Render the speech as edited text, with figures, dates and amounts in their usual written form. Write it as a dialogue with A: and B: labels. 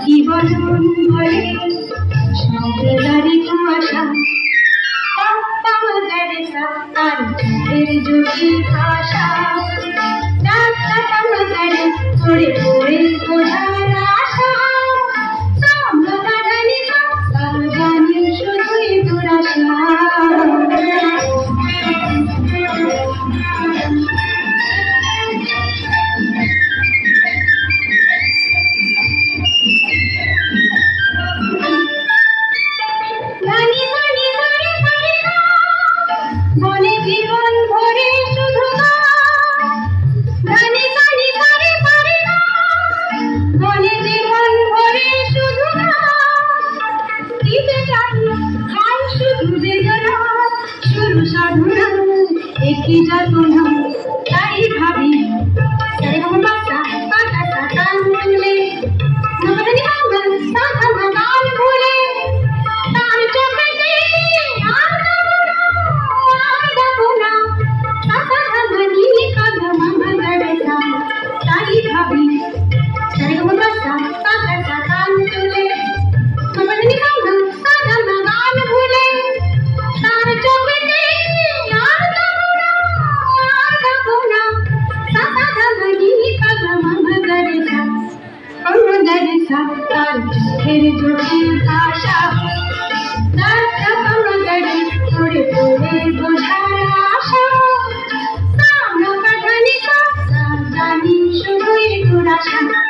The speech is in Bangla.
A: জীবন ভরে সম্প্রদারি কুয়াশা তার চোখের জ্যোতি ভাষা পড়ে পড়ে বোঝার আশা আমরা জানি জানি শুধুই দুরাশা বলে জীবন ভরে শুধু গানে গানে গানে পারে না বলে জীবন ভরে শুধু দিতে চাই খাই শুধু বেদনা শুরু সাধনা একই যাতনা তাই ভাবি বাচ্চা পাতা পাতা তুলে নবদানি বাংলা সাধা গান ভুলে তার চোখে তাই ভাবি বাচ্চা পাতা পাতা তুলে নবদানি বাংলা সাধা গান ভুলে তার চোখে তার চোখের জ্যোতি ভাষা পড়ে পড়ে বোঝার আশা আমরা জানি শুধুই দুরাশা